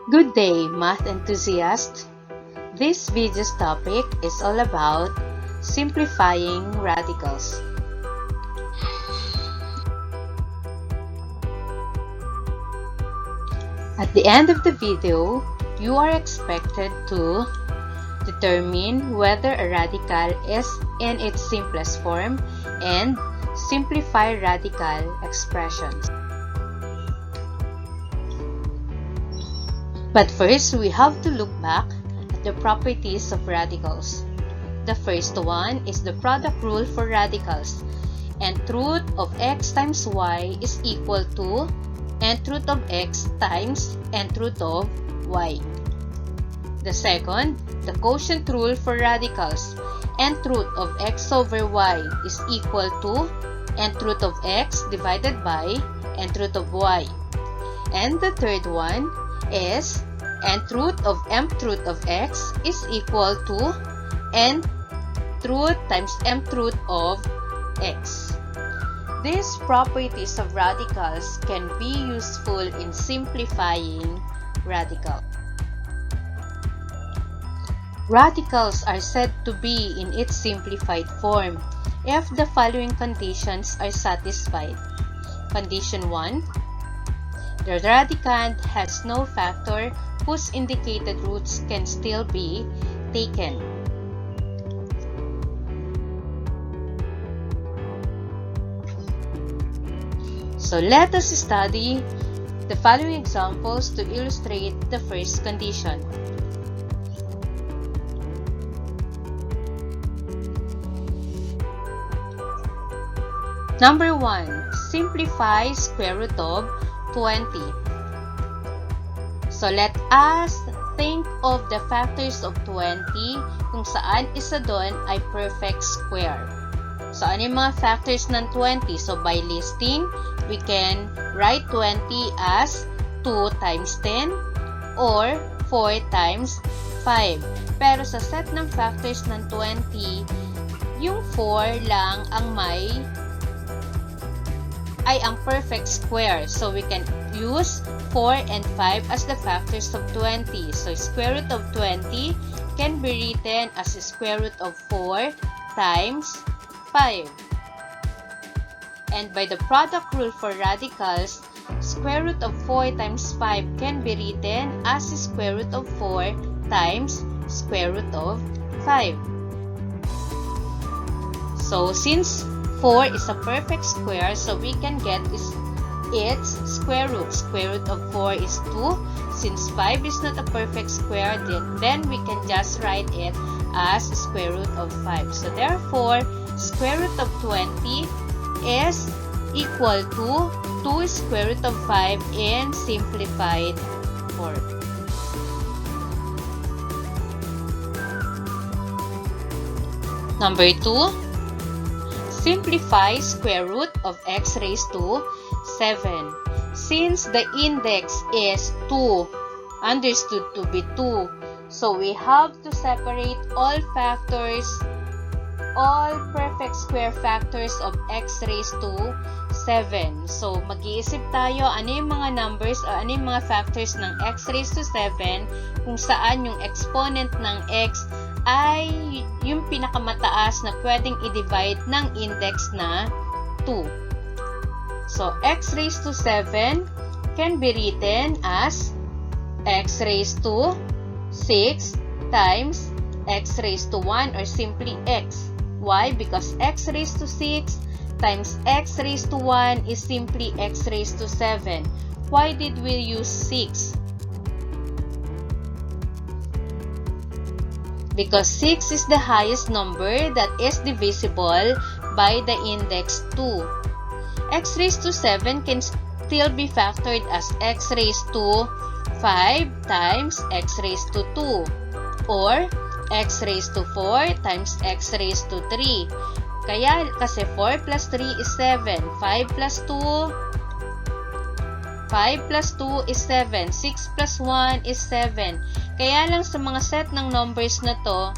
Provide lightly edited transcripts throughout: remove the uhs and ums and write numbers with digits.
Good day, math enthusiasts! This video's topic is all about simplifying radicals. At the end of the video, you are expected to determine whether a radical is in its simplest form and simplify radical expressions. But first, we have to look back at the properties of radicals. The first one is the product rule for radicals. Nth root of x times y is equal to nth root of x times nth root of y. The second, the quotient rule for radicals. Nth root of x over y is equal to nth root of x divided by nth root of y. And the third one is nth root of mth root of x is equal to nth root times mth root of x. These properties of radicals can be useful in simplifying radicals. Radicals are said to be in its simplified form if the following conditions are satisfied. Condition 1. The radicand has no factor whose indicated roots can still be taken. So let us study the following examples to illustrate the first condition. Number 1. Simplify square root of 20. So let us think of the factors of 20 kung saan isa doon ay perfect square. So ano yung mga factors ng 20? So by listing, we can write 20 as 2 times 10 or 4 times 5. Pero sa set ng factors ng 20, yung 4 lang ang ang perfect square. So we can use 4 and 5 as the factors of 20. So square root of 20 can be written as the square root of 4 times 5. And by the product rule for radicals, square root of 4 times 5 can be written as the square root of 4 times square root of 5. So since 4 is a perfect square, so we can get its square root. Square root of 4 is 2. Since 5 is not a perfect square, then we can just write it as square root of 5. So therefore, square root of 20 is equal to 2 square root of 5 in simplified form. Number 2. Simplify square root of x raised to 7. Since the index is 2, understood to be 2, so we have to separate all perfect square factors of x raised to 7. So mag-iisip tayo ano yung mga numbers o ano yung mga factors ng x raised to 7 kung saan yung exponent ng x ay yung pinakamataas na pwedeng i-divide ng index na 2. So, x raised to 7 can be written as x raised to 6 times x raised to 1 or simply x. Why? Because x raised to 6 times x raised to 1 is simply x raised to 7. Why did we use 6? Because 6 is the highest number that is divisible by the index 2. X raised to 7 can still be factored as x raised to 5 times x raised to 2 or x raised to 4 times x raised to 3. Kasi 4 plus 3 is 7. 5 plus 2 is 7. 6 plus 1 is 7. Kaya lang sa mga set ng numbers na to,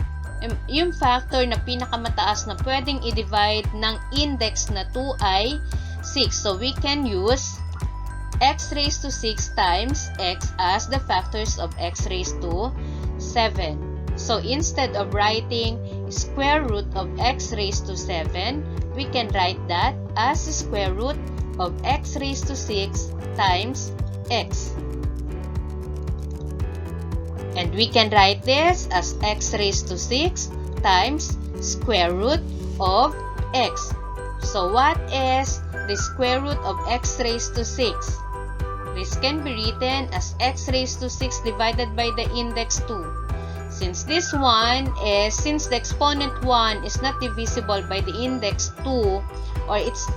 yung factor na pinakamataas na pwedeng i-divide ng index na 2 ay 6. So we can use x raised to 6 times x as the factors of x raised to 7. So instead of writing square root of x raised to 7, we can write that as the square root of x raised to 6 times x. And we can write this as x raised to 6 times square root of x. So what is the square root of x raised to 6? This can be written as x raised to 6 divided by the index 2. Since the exponent 1 is not divisible by the index 2, or it's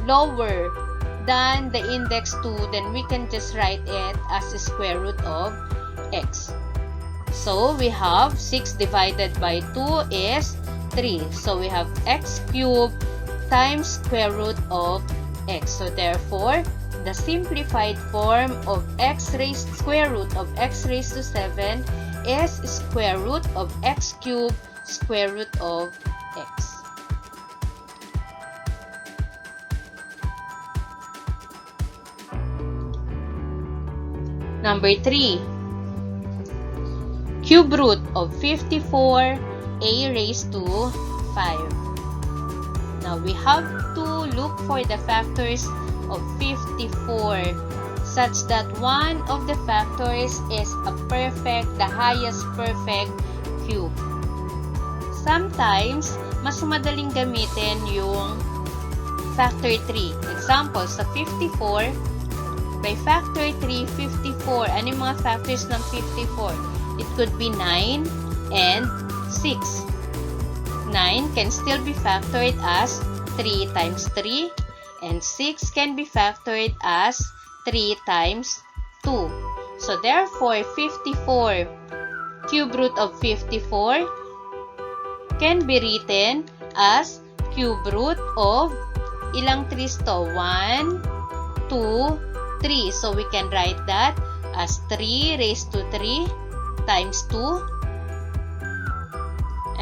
lower than the index 2, then we can just write it as the square root of x. So we have 6 divided by 2 is 3. So we have x cubed times square root of x. So therefore, the simplified form of square root of x raised to 7 is square root of x cubed square root of x. Number 3. Cube root of 54 a raised to 5. Now we have to look for the factors of 54 such that one of the factors is the highest perfect cube. Sometimes, mas madaling gamitin yung factor 3. Example, sa 54, by factor 3, 54. Ano yung mga factors ng 54? It could be 9 and 6. 9 can still be factored as 3 times 3, and 6 can be factored as 3 times 2. So therefore, 54, cube root of 54 can be written as cube root of ilang 3's to? 1, 2, 3. So we can write that as 3 raised to 3 times 2.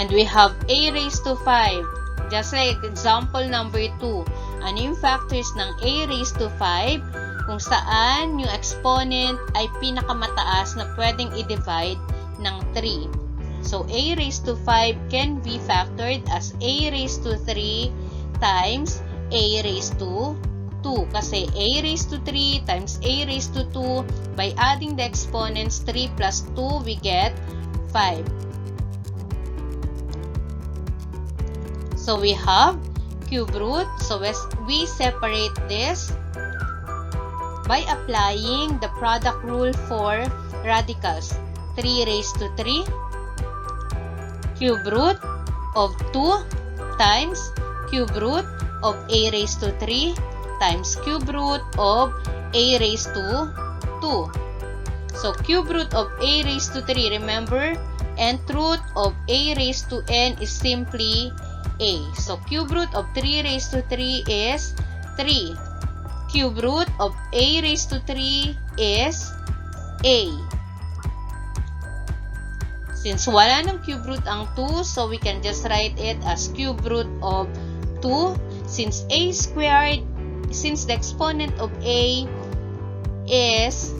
And we have a raised to 5. Just like example number 2. Ano yung factors ng a raised to 5? Kung saan yung exponent ay pinakamataas na pwedeng i-divide ng 3. So a raised to 5 can be factored as a raised to 3 times a raised to 2. Kasi a raised to 3 times a raised to 2, by adding the exponents 3 plus 2, we get 5. So we have cube root. So we separate this by applying the product rule for radicals. 3 raised to 3 cube root of 2 times cube root of a raised to 3 times cube root of a raised to 2. So cube root of a raised to 3, remember, nth root of a raised to n is simply a. So cube root of 3 raised to 3 is 3. Cube root of a raised to 3 is a. Since wala ng cube root ang 2, so we can just write it as cube root of 2. Since a squared, since the exponent of a is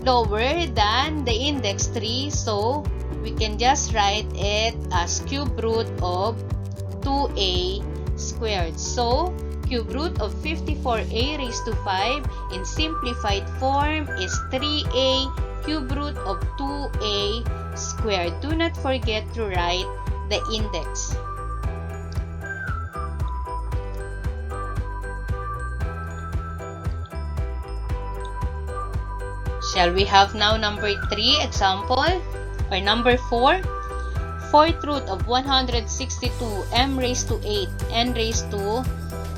lower than the index 3, so we can just write it as cube root of 2a squared. So, cube root of 54a raised to 5 in simplified form is 3a cube root of 2a squared. Do not forget to write the index. Shall we have now number 3 example, or number 4? Fourth root of 162 m raised to 8 n raised to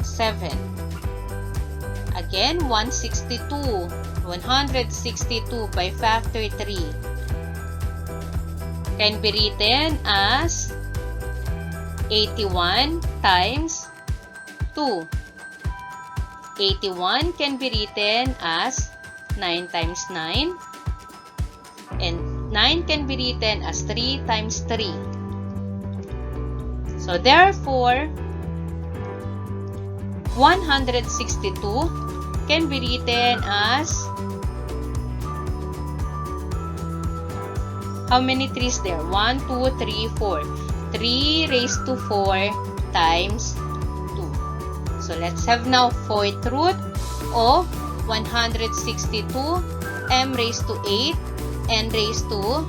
7. Again, 162 by factor 3 can be written as 81 times 2. 81 can be written as 9 times 9, and 9 can be written as 3 times 3. So therefore, 162 can be written as, how many 3's there? 1, 2, 3, 4. 3 raised to 4 times 2. So let's have now 4th root of 162, m raised to 8, n raised to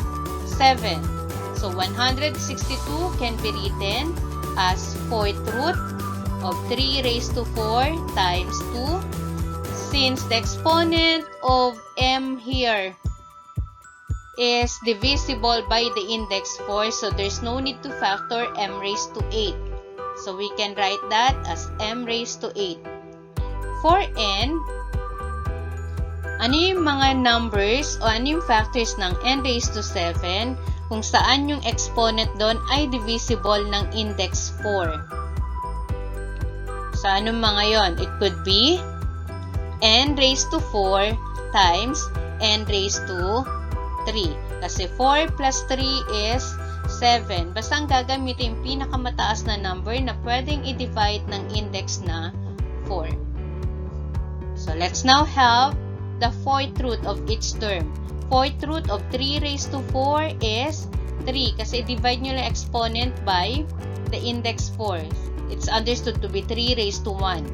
7. So 162 can be written as 4th root of 3 raised to 4 times 2. Since the exponent of m here is divisible by the index 4, so there's no need to factor m raised to 8. So we can write that as m raised to 8. For n, ano yung mga numbers o ano yung factors ng n raised to 7 kung saan yung exponent doon ay divisible ng index 4? So anong mga yon? It could be n raised to 4 times n raised to 3. Kasi 4 plus 3 is 7. Basta ang gagamitin yung pinakamataas na number na pwedeng i-divide ng index na 4. So let's now have the 4th root of each term. 4th root of 3 raised to 4 is 3. Kasi divide nyo lang exponent by the index 4. It's understood to be 3 raised to 1.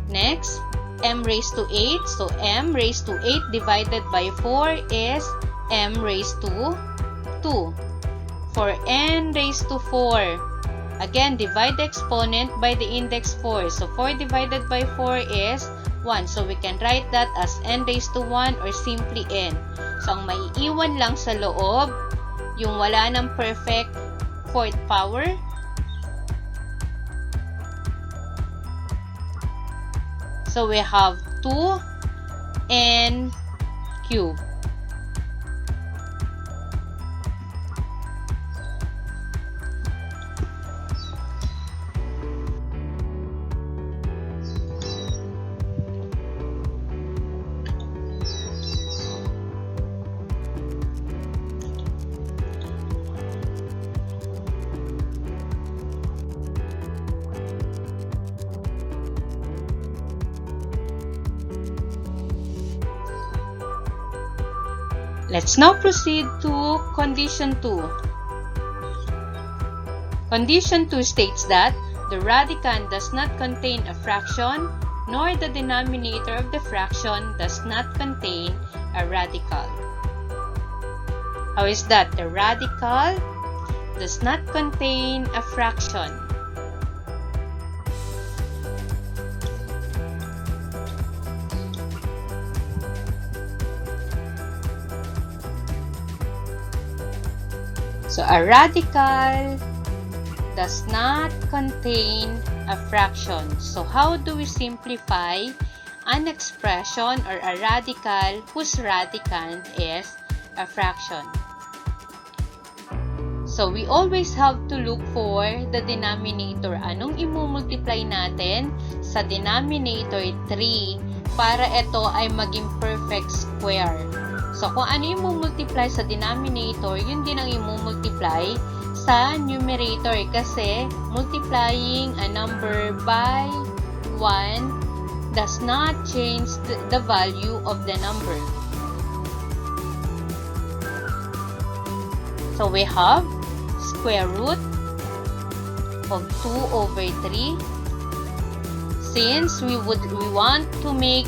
Next, m raised to 8. So, m raised to 8 divided by 4 is m raised to 2. For n raised to 4, again, divide the exponent by the index 4. So, 4 divided by 4 is 1. So, we can write that as n raised to 1 or simply n. So, ang maiiwan lang sa loob, yung wala ng perfect 4th power, so we have 2n cubed. Let's now proceed to condition 2. Condition 2 states that the radicand does not contain a fraction, nor the denominator of the fraction does not contain a radical. How is that? The radical does not contain a fraction. So, a radical does not contain a fraction. So, how do we simplify an expression or a radical whose radicand is a fraction? So, we always have to look for the denominator. Anong imumultiply natin sa denominator 3 para ito ay maging perfect square? So, kung ano yung mumultiply sa denominator, yun din ang imumultiply sa numerator. Kasi, multiplying a number by 1 does not change the value of the number. So, we have square root of 2 over 3. Since we want to make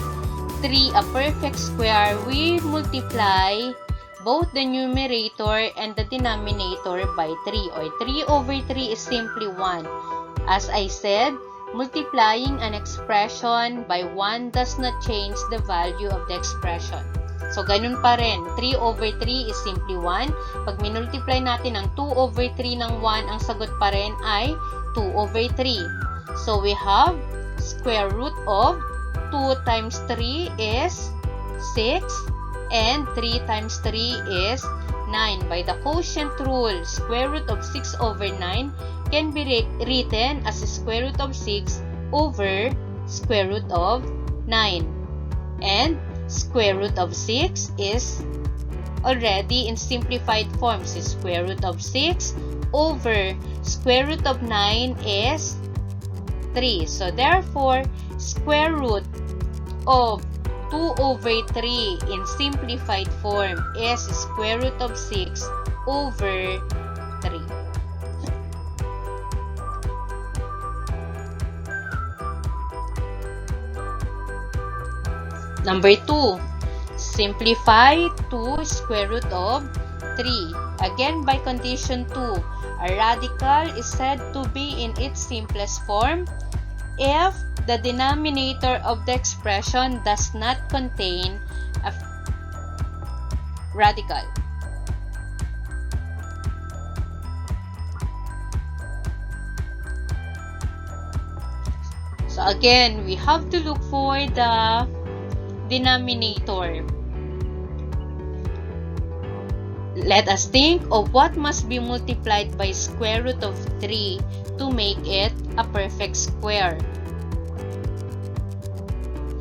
3 a perfect square, we multiply both the numerator and the denominator by 3, or 3 over 3 is simply 1. As I said, multiplying an expression by 1 does not change the value of the expression. So, ganun pa rin. 3 over 3 is simply 1. Pag minultiply natin ang 2 over 3 ng 1, ang sagot pa rin ay 2 over 3. So, we have square root of 2 times 3 is 6, and 3 times 3 is 9. By the quotient rule, square root of 6 over 9 can be written as square root of 6 over square root of 9. And square root of 6 is already in simplified form. So, square root of 6 over square root of 9 is 3. So, therefore, square root of 2 over 3 in simplified form is square root of 6 over 3. Number 2, simplify 2 square root of 3. Again, by condition 2, a radical is said to be in its simplest form if the denominator of the expression does not contain a radical. So again, we have to look for the denominator. Let us think of what must be multiplied by square root of 3 to make it a perfect square.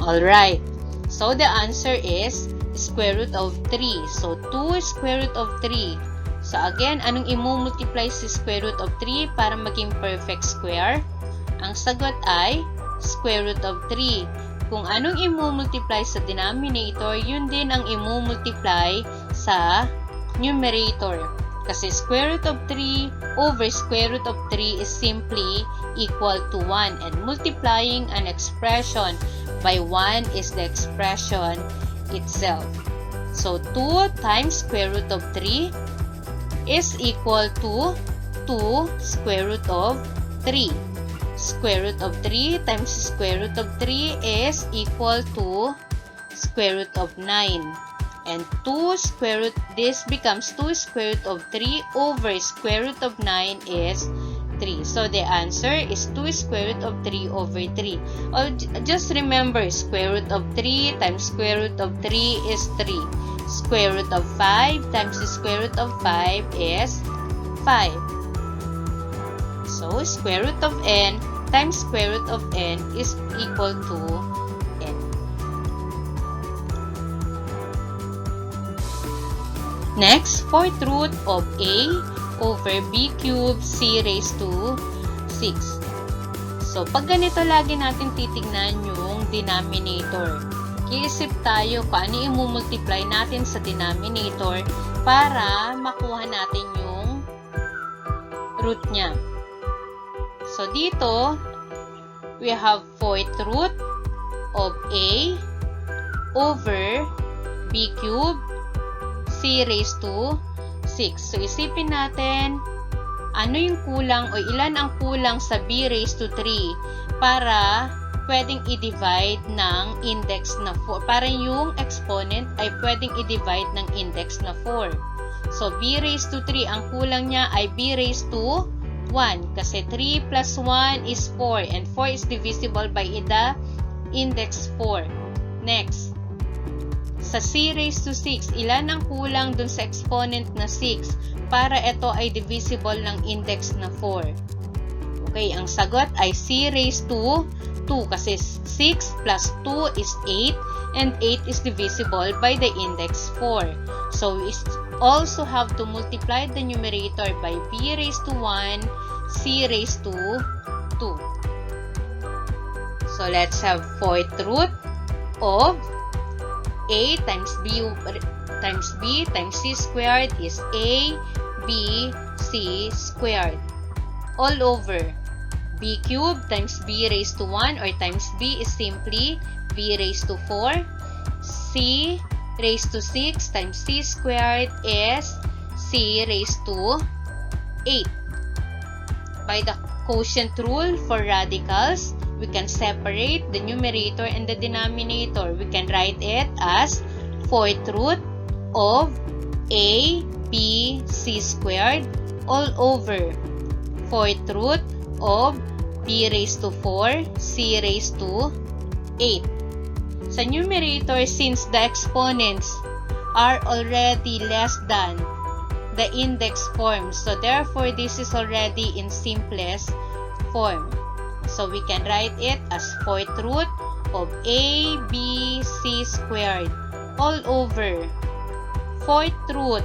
Alright, so the answer is square root of 3. So 2 square root of 3. So again, anong i-multiply sa square root of 3 para maging perfect square? Ang sagot ay square root of 3. Kung anong i-multiply sa denominator, yun din ang i-multiply sa numerator. Kasi square root of 3 over square root of 3 is simply equal to 1. And multiplying an expression by 1 is the expression itself. So 2 times square root of 3 is equal to 2 square root of 3. Square root of 3 times square root of 3 is equal to square root of 9. And 2 square root, this becomes 2 square root of 3 over square root of 9 is 3. So the answer is 2 square root of 3 over 3. Or just remember, square root of 3 times square root of 3 is 3. Square root of 5 times the square root of 5 is 5. So square root of n times square root of n is equal to n. Next, fourth root of a over b cubed c raised to 6. So, pag ganito lagi natin titignan yung denominator. Kiisip tayo kung ano i-multiply natin sa denominator para makuha natin yung root niya. So, dito, we have fourth root of a over b cubed c raised to 6. So, isipin natin, ano yung kulang o ilan ang kulang sa b raised to 3 para pwedeng i-divide ng index na 4. Para yung exponent ay pwedeng i-divide ng index na 4. So, b raised to 3, ang kulang niya ay b raised to 1. Kasi 3 plus 1 is 4 and 4 is divisible by the index 4. Next, sa c raised to 6, ilan ang kulang dun sa exponent na 6 para ito ay divisible ng index na 4? Okay, ang sagot ay c raised to 2 kasi 6 plus 2 is 8 and 8 is divisible by the index 4. So, we also have to multiply the numerator by b raised to 1, c raised to 2. So, let's have fourth root of a times b times c squared is a b c squared all over b cubed times b raised to 1 or times b is simply b raised to 4. C raised to 6 times c squared is c raised to 8. By the quotient rule for radicals, we can separate the numerator and the denominator. We can write it as fourth root of a b c squared all over fourth root of b raised to 4 c raised to 8. Sa numerator, since the exponents are already less than the index form, so therefore this is already in simplest form. So we can write it as fourth root of a b c squared all over fourth root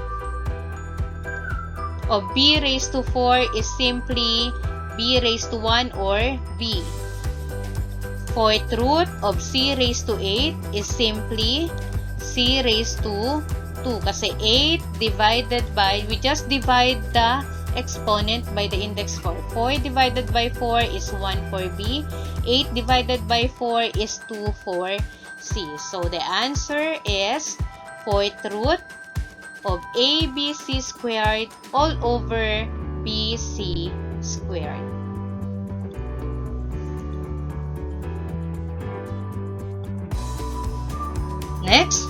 of b raised to 4 is simply b raised to 1 or b. Fourth root of c raised to 8 is simply c raised to 2 kasi 8 divided by, we just divide the exponent by the index 4. 4 divided by 4 is 1 for B. 8 divided by 4 is 2 for C. So the answer is fourth root of ABC squared all over BC squared. Next,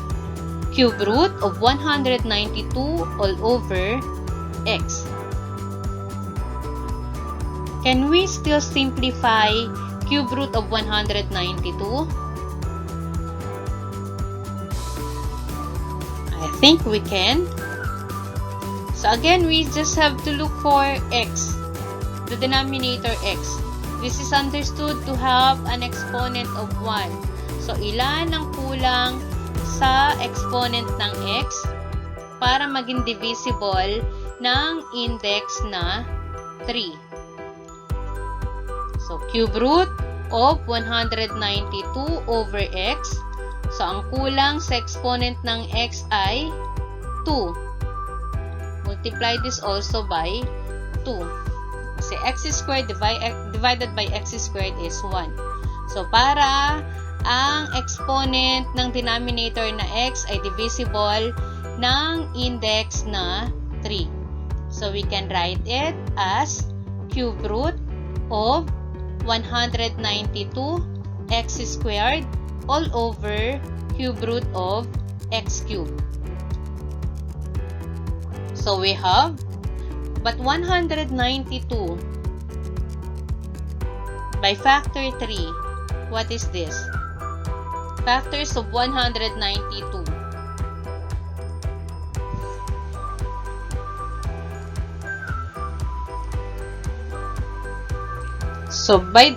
cube root of 192 all over x. Can we still simplify cube root of 192? I think we can. So again, we just have to look for x, the denominator x. This is understood to have an exponent of 1. So ilan ang kulang sa exponent ng x para maging divisible ng index na 3. So, cube root of 192 over x. So, ang kulang sa exponent ng x ay 2. Multiply this also by 2. Kasi x squared divided by x squared is 1. So, para ang exponent ng denominator na x ay divisible ng index na 3. So, we can write it as cube root of 192 x squared all over cube root of x cubed. So, we have, but 192 by factor 3, what is this? Factors of 192. So, by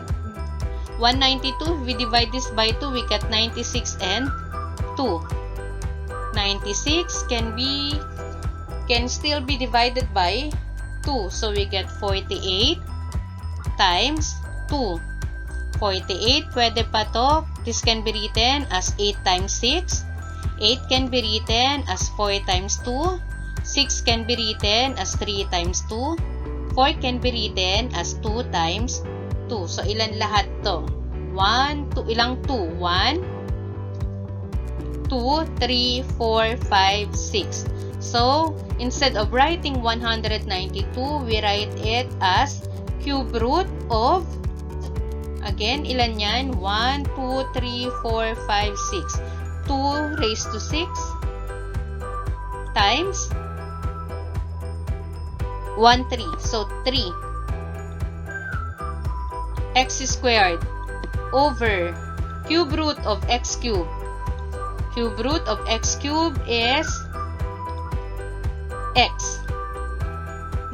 192, we divide this by 2, we get 96 and 2. 96 can still be divided by 2. So, we get 48 times 2. 48, pwede pa to. This can be written as 8 times 6. 8 can be written as 4 times 2. 6 can be written as 3 times 2. 4 can be written as 2 times 2. So, ilan lahat to? 1, 2, ilang 2? 1, 2, 3, 4, 5, 6. So, instead of writing 192, we write it as cube root of, again, ilan yan? 1, 2, 3, 4, 5, 6. 2 raised to 6 times 1, 3. So, 3 x squared over cube root of x cubed. Cube root of x cubed is x.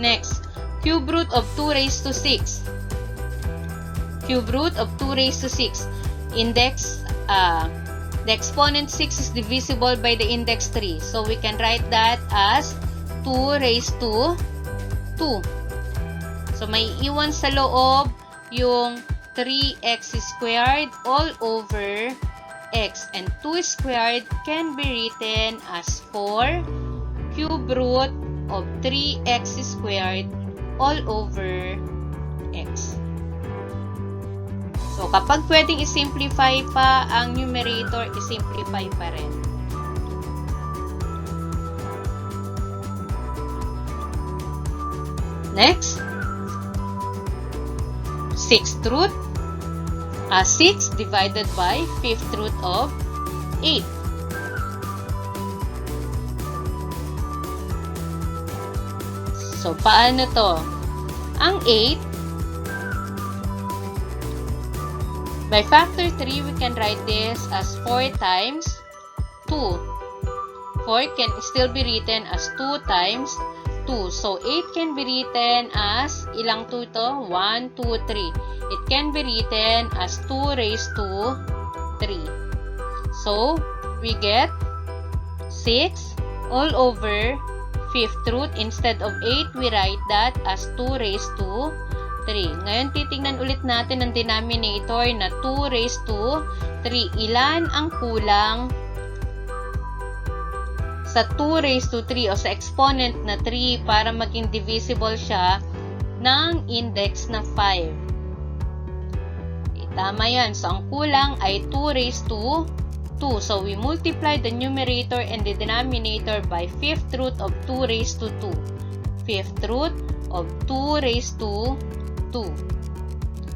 Next, cube root of 2 raised to 6. Cube root of 2 raised to 6. Index, the exponent 6 is divisible by the index 3. So, we can write that as 2 raised to 2. So, may iwan sa loob yung 3x squared all over x. And 2 squared can be written as 4 cube root of 3x squared all over x. So, kapag pwedeng isimplify pa ang numerator, isimplify pa rin. Next, 6th root. 6 divided by 5th root of 8. So, paano to? Ang 8, by factor 3, we can write this as 4 times 2. 4 can still be written as 2 times 2. So, 8 can be written as, ilang 2 to? 1, 2, 3. It can be written as 2 raised to 3. So, we get 6 all over 5th root. Instead of 8, we write that as 2 raised to 3. Ngayon, titingnan ulit natin ang denominator na 2 raised to 3. Ilan ang kulang sa 2 raised to 3 o sa exponent na 3 para maging divisible siya ng index na 5? Tama yan. So, ang kulang ay 2 raised to 2. So, we multiply the numerator and the denominator by 5th root of 2 raised to 2. 5th root of 2 raised to 2.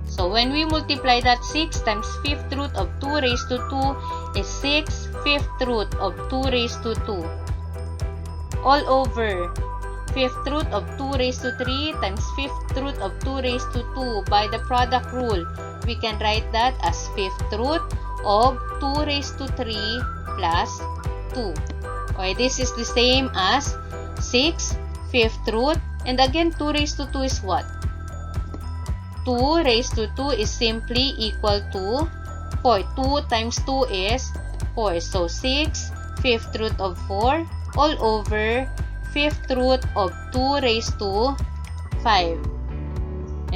So, when we multiply that, 6 times 5th root of 2 raised to 2 is 6 5th root of 2 raised to 2. All over 5th root of 2 raised to 3 times 5th root of 2 raised to 2 by the product rule. We can write that as 5th root of 2 raised to 3 plus 2. Okay, this is the same as 6 5th root. And again, 2 raised to 2 is what? 2 raised to 2 is simply equal to 4. 2 times 2 is 4. So, 6 5th root of 4 all over 5th root of 2 raised to 5.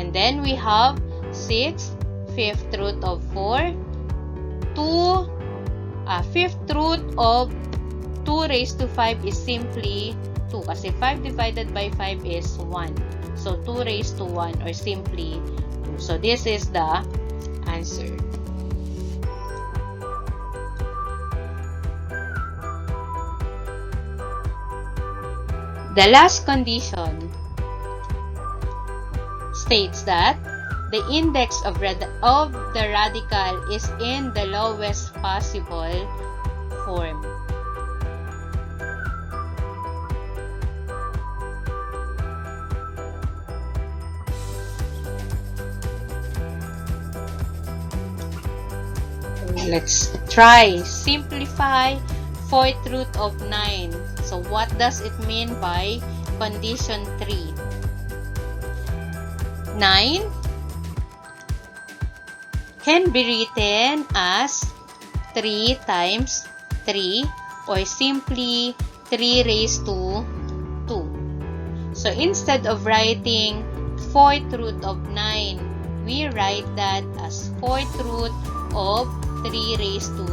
And then we have 6 5th root of 4. 5th root of 2 raised to 5 is simply 2. Kasi 5 divided by 5 is 1. So, 2 raised to 1 or simply 2. So, this is the answer. The last condition states that the index of the radical is in the lowest possible form. Let's try. Simplify 4th root of 9. So, what does it mean by condition 3? 9 can be written as 3 times 3 or simply 3 raised to 2. So, instead of writing 4th root of 9, we write that as 4th root of 3 raised to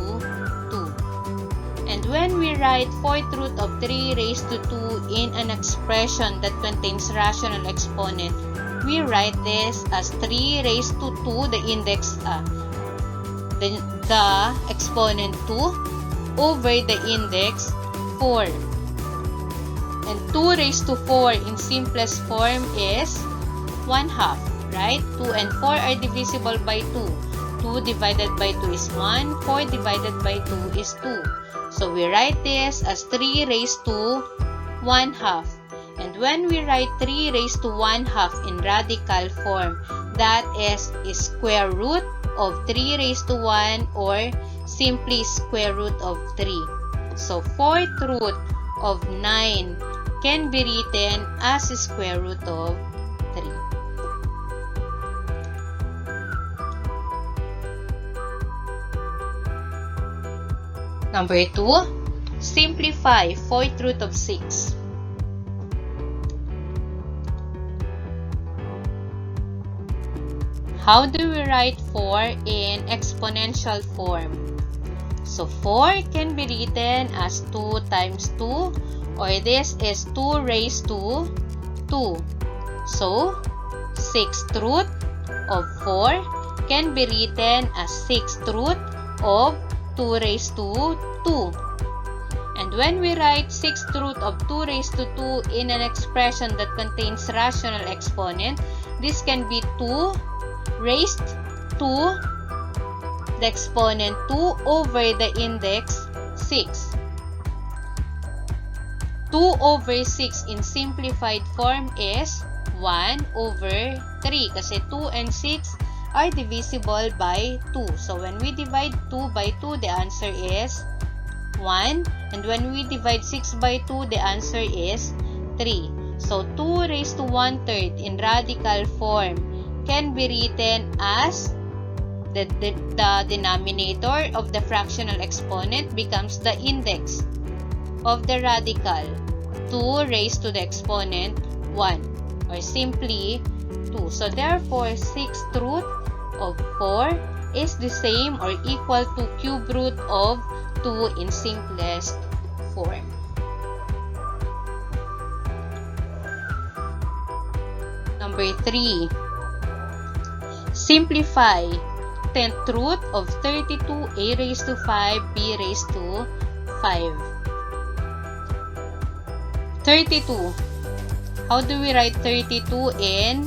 2. And when we write 4th root of 3 raised to 2 in an expression that contains rational exponent, we write this as 3 raised to 2, the index, the exponent 2 over the index 4. And 2 raised to 4 in simplest form is 1/2, right? 2 and 4 are divisible by 2. 2 divided by 2 is 1. 4 divided by 2 is 2. So, we write this as 3 raised to 1/2. And when we write 3 raised to 1/2 in radical form, that is square root of 3 raised to 1 or simply square root of 3. So, 4th root of 9 can be written as square root of 3. Number 2, simplify 4th root of 6. How do we write 4 in exponential form? So, 4 can be written as 2 times 2 or this is 2 raised to 2. So, 6th root of 4 can be written as 6th root of 2 raised to 2. And when we write 6th root of 2 raised to 2 in an expression that contains rational exponent, this can be 2 raised to the exponent 2 over the index 6. 2 over 6 in simplified form is 1 over 3 kasi 2 and 6 are divisible by 2. So, when we divide 2 by 2, the answer is 1. And when we divide 6 by 2, the answer is 3. So, 2 raised to 1/3 in radical form can be written as the denominator of the fractional exponent becomes the index of the radical 2 raised to the exponent 1 or simply 2. So therefore, 6th root of 4 is the same or equal to cube root of 2 in simplest form. Number 3. Simplify 10th root of 32a raised to 5b raised to 5. 32. How do we write 32 in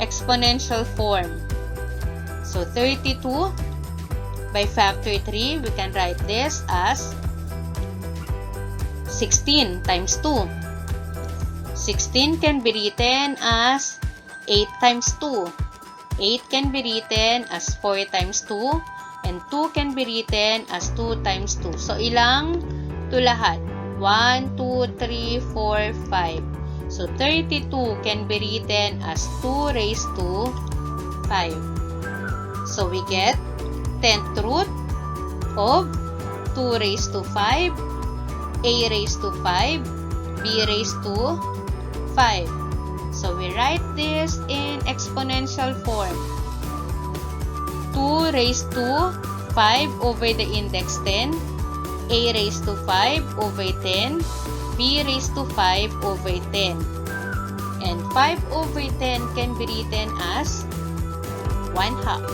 exponential form? So 32 by factor 3, we can write this as 16 times 2. 16 can be written as 8 times 2. 8 can be written as 4 times 2. And 2 can be written as 2 times 2. So, ilang to lahat? 1, 2, 3, 4, 5. So, 32 can be written as 2 raised to 5. So, we get 10th root of 2 raised to 5, a raised to 5, b raised to 5. So, we write this in exponential form. 2 raised to 5 over the index 10, a raised to 5 over 10, b raised to 5 over 10. And 5 over 10 can be written as 1 half.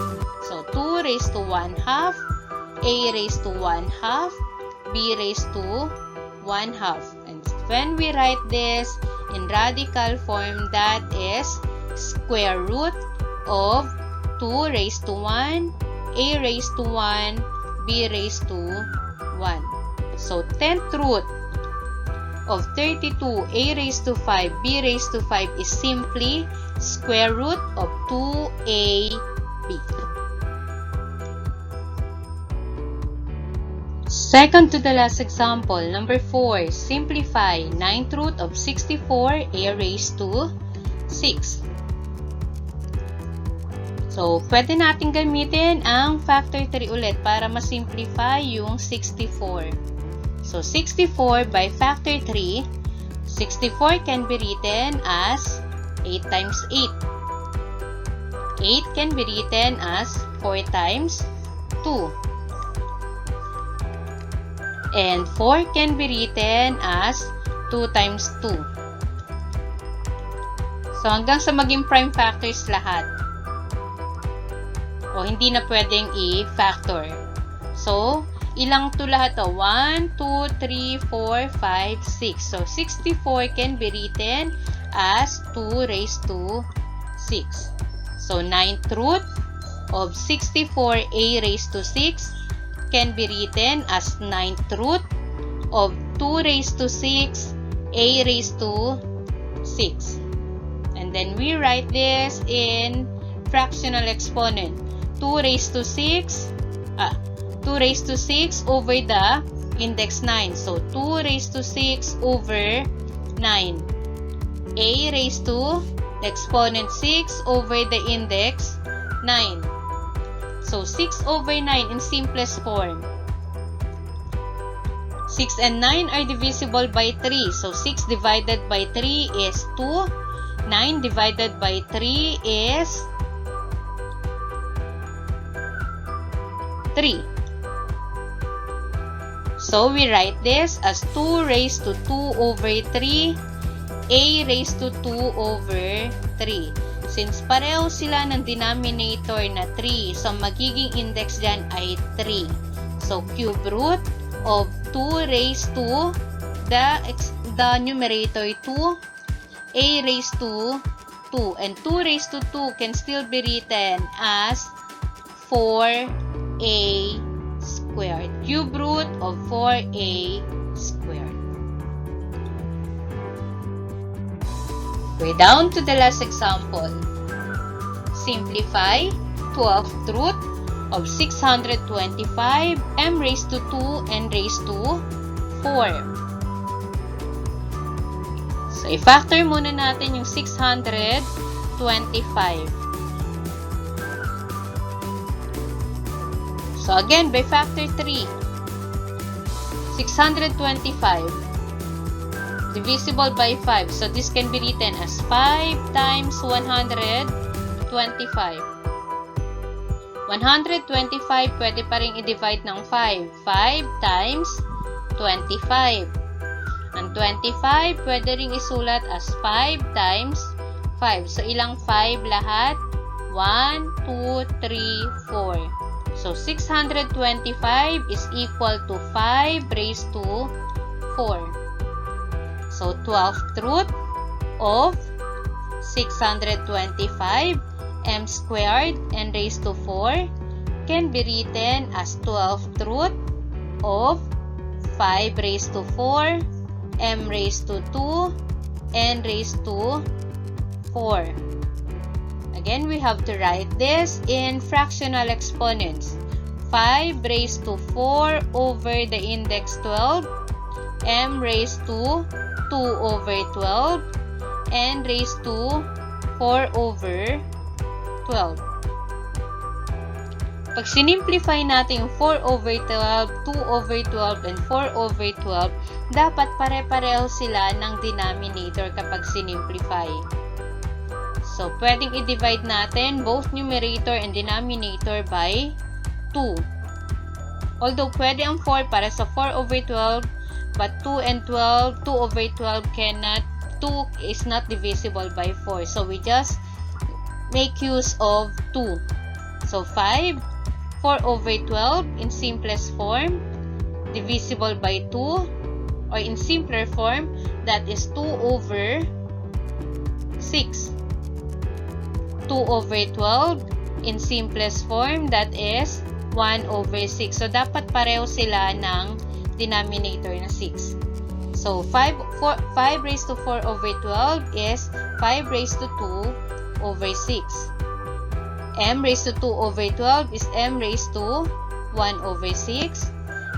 So, 2 raised to 1 half, a raised to 1 half, b raised to 1 half. And when we write this in radical form, that is square root of 2 raised to 1, a raised to 1, b raised to 1. So, 10th root of 32, a raised to 5, b raised to 5 is simply square root of 2ab. Second to the last example, number 4. Simplify 9th root of 64, a raised to 6. So, pwede natin gamitin ang factor 3 ulit para ma-simplify yung 64. So, 64 by factor 3, 64 can be written as 8 times 8. 8 can be written as 4 times 2. And 4 can be written as 2 times 2. So, hanggang sa maging prime factors lahat. O, hindi na pwedeng i-factor. So, ilang to lahat to? 1, 2, 3, 4, 5, 6. So, 64 can be written as 2 raised to 6. So, 9th root of 64a raised to 6 can be written as 9th root of 2 raised to 6, a raised to 6. And then we write this in fractional exponent. 2 raised to 6 over the index 9. So, 2 raised to 6 over 9. A raised to the exponent 6 over the index 9. So, 6 over 9 in simplest form. 6 and 9 are divisible by 3. So, 6 divided by 3 is 2. 9 divided by 3 is 3. So, we write this as 2 raised to 2 over 3, a raised to 2 over 3. Since pareho sila ng denominator na 3, so magiging index dyan ay 3. So, cube root of 2 raised to the numerator 2, a raised to 2. And 2 raised to 2 can still be written as 4a squared. Cube root of 4a squared. We're down to the last example. Simplify 12th root of 625 m raised to 2 n raised to 4. So, i-factor muna natin yung 625. So, again, by factor 3, 625 divisible by 5. So this can be written as 5 times 125. 125 pwede pa rin i-divide ng 5. 5 times 25. Ang 25 pwede rin isulat as 5 times 5. So ilang 5 lahat? 1, 2, 3, 4. So 625 is equal to 5 raised to 4. So 12th root of 625 m squared and raised to 4 can be written as 12th root of 5 raised to 4 m raised to 2 n raised to 4. Again, we have to write this in fractional exponents. 5 raised to 4 over the index 12, m raised to 2 over 12, n raised to 4 over 12. Pag sinimplify natin yung 4 over 12, 2 over 12, and 4 over 12, dapat pare-pareho sila ng denominator kapag sinimplify. So, pwedeng i-divide natin both numerator and denominator by 2. Although, pwede ang 4 para sa 4 over 12, but 2 and 12, 2 over 12 cannot, 2 is not divisible by 4. So, we just make use of 2. So, 4 over 12 in simplest form, divisible by 2, or in simpler form, that is 2 over 6. 2 over 12 in simplest form, that is 1 over 6. So, dapat pareho sila ng denominator na 6. So, 5 raised to 4 over 12 is 5 raised to 2 over 6. M raised to 2 over 12 is M raised to 1 over 6.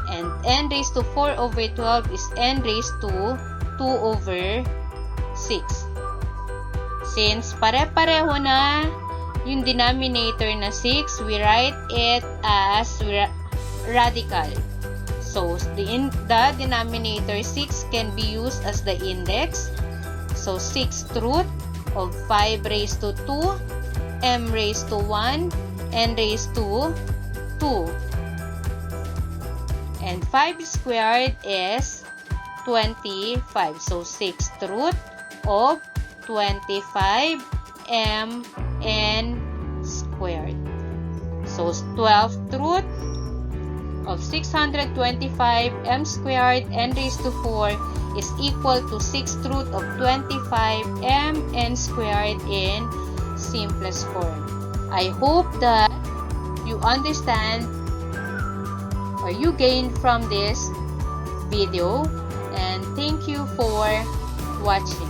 And N raised to 4 over 12 is N raised to 2 over 6. Since pare-pareho na yung denominator na 6, we write it as radical. So, the denominator 6 can be used as the index. So, 6th root of 5 raised to 2, m raised to 1, n raised to 2. And 5 squared is 25. So, 6th root of 25 m n squared. So, 12th root of 625 m squared n raised to 4 is equal to 6th root of 25 m n squared in simplest form. I hope that you understand or you gain from this video, and thank you for watching.